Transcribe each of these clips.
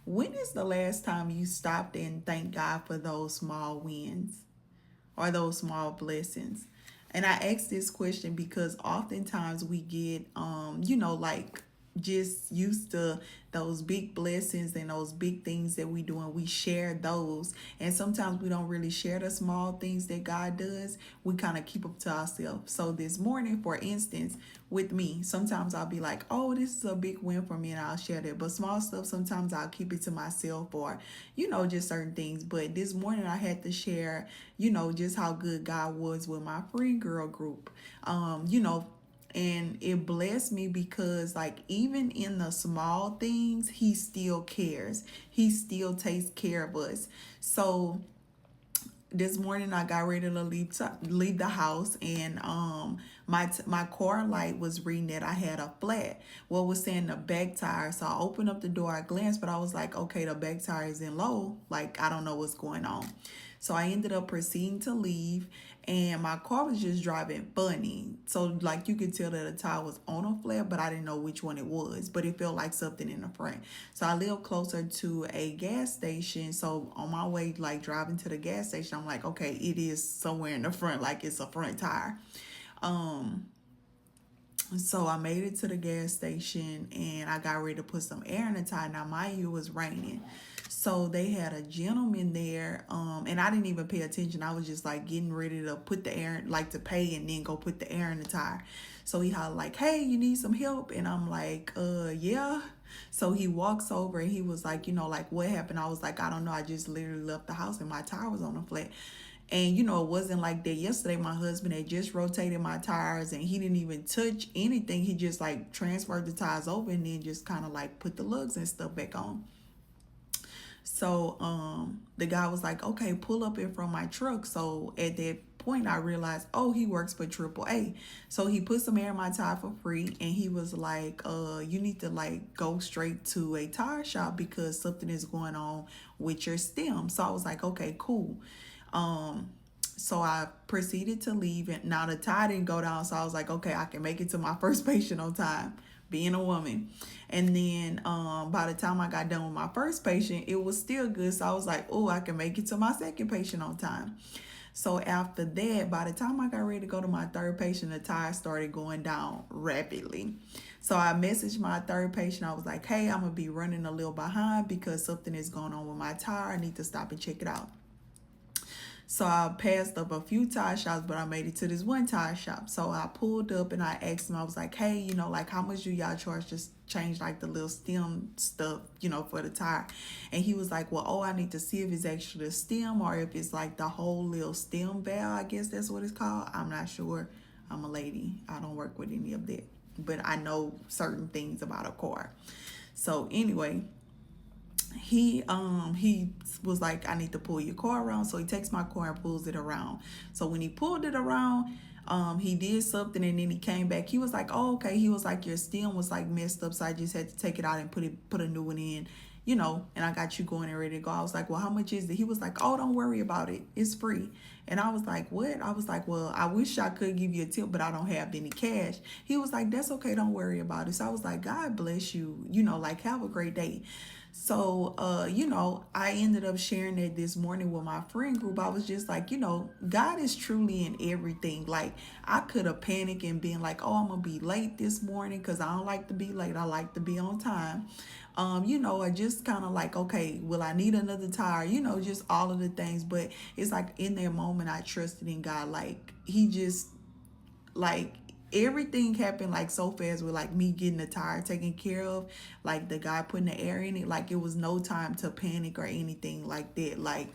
When is the last time you stopped and thank God for those small wins or those small blessings? And I ask this question because oftentimes we get, like just used to those big blessings and those big things that we do, and we share those. And sometimes we don't really share the small things that God does. We kind of keep up to ourselves. So this morning, for instance, with me, sometimes I'll be like, oh, this is a big win for me, and I'll share that. But small stuff, sometimes I'll keep it to myself, or, just certain things. But this morning I had to share, just how good God was with my free girl group. And it blessed me because, like, even in the small things, he still cares. He still takes care of us. So this morning I got ready to leave the house, and my car light was reading that I had a flat. Well, it was saying the back tire. So I opened up the door, I glanced, but I was like, okay, the back tire is in low. Like, I don't know what's going on. So I ended up proceeding to leave, and my car was just driving funny. So, like, you could tell that the tire was on a flat, but I didn't know which one it was. But it felt like something in the front. So I live closer to a gas station. So on my way, like, driving to the gas station, I'm like, okay, it is somewhere in the front, like it's a front tire. Um, so I made it to the gas station, and I got ready to put some air in the tire. Now, mind you, it was raining. So they had a gentleman there, and I didn't even pay attention. I was just like getting ready to put the air, like to pay and then go put the air in the tire. So he hollered like, hey, you need some help? And I'm like, yeah. So he walks over and he was like, like, what happened? I was like, I don't know. I just literally left the house and my tire was on the flat. And it wasn't like that. Yesterday, my husband had just rotated my tires, and he didn't even touch anything. He just like transferred the tires over and then just kind of like put the lugs and stuff back on. So the guy was like, okay, pull up in front of my truck. So at that point I realized, oh, he works for AAA. So he put some air in my tire for free, and he was like, you need to like go straight to a tire shop because something is going on with your stem. So I was like, okay, cool. So I proceeded to leave, and now the tire didn't go down. So I was like, okay, I can make it to my first patient on time, being a woman. And then by the time I got done with my first patient, it was still good. So I was like, oh, I can make it to my second patient on time. So after that, by the time I got ready to go to my third patient, the tire started going down rapidly. So I messaged my third patient. I was like, hey, I'm going to be running a little behind because something is going on with my tire. I need to stop and check it out. So I passed up a few tire shops, but I made it to this one tire shop. So I pulled up and I asked him, I was like, hey, like, how much do y'all charge just change like the little stem stuff, for the tire? And he was like, well, oh, I need to see if it's actually the stem or if it's like the whole little stem valve. I guess that's what it's called. I'm not sure. I'm a lady. I don't work with any of that, but I know certain things about a car. So anyway, he was like, I need to pull your car around. So he takes my car and pulls it around. So when he pulled it around, he did something, and then he came back. He was like, oh, okay. He was like, your stem was like messed up, so I just had to take it out and put a new one in, and I got you going and ready to go. I was like, well, how much is it? He was like, oh, don't worry about it, it's free. And I was like, what? I was like, well, I wish I could give you a tip, but I don't have any cash. He was like, that's okay, don't worry about it. So I was like, God bless you, like, have a great day. So, I ended up sharing that this morning with my friend group. I was just like, God is truly in everything. Like, I could have panicked and been like, oh, I'm going to be late this morning because I don't like to be late. I like to be on time. I just kind of like, okay, will I need another tire? Just all of the things. But it's like in that moment, I trusted in God. Like, he just, like, everything happened like so fast with like me getting the tire taken care of, like the guy putting the air in it. Like, it was no time to panic or anything like that. Like,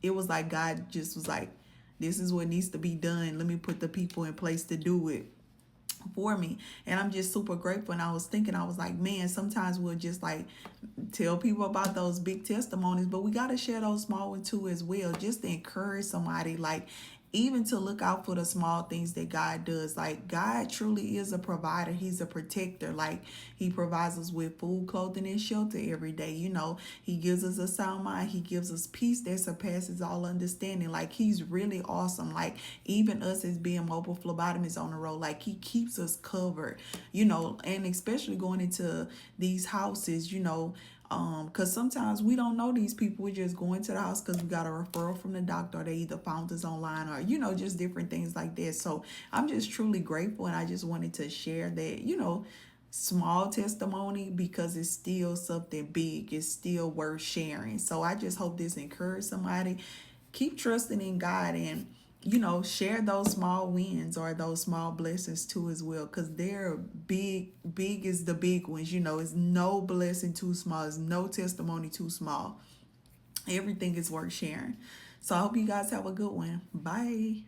it was like God just was like, this is what needs to be done, let me put the people in place to do it for me. And I'm just super grateful. And I was thinking, I was like, man, sometimes we'll just like tell people about those big testimonies, but we got to share those small ones too as well, just to encourage somebody, like, even to look out for the small things that God does. Like, God truly is a provider. He's a protector. Like, he provides us with food, clothing, and shelter every day. He gives us a sound mind. He gives us peace that surpasses all understanding. Like, he's really awesome. Like, even us as being mobile phlebotomists on the road, like, he keeps us covered, and especially going into these houses, Because sometimes we don't know these people. We just go into the house because we got a referral from the doctor, or they either found us online, or just different things like that. So I'm just truly grateful, and I just wanted to share that, small testimony, because it's still something big. It's still worth sharing. So I just hope this encouraged somebody. Keep trusting in God, and share those small wins or those small blessings too as well, because they're big. Big is the big ones. It's no blessing too small, it's no testimony too small. Everything is worth sharing. So I hope you guys have a good one. Bye.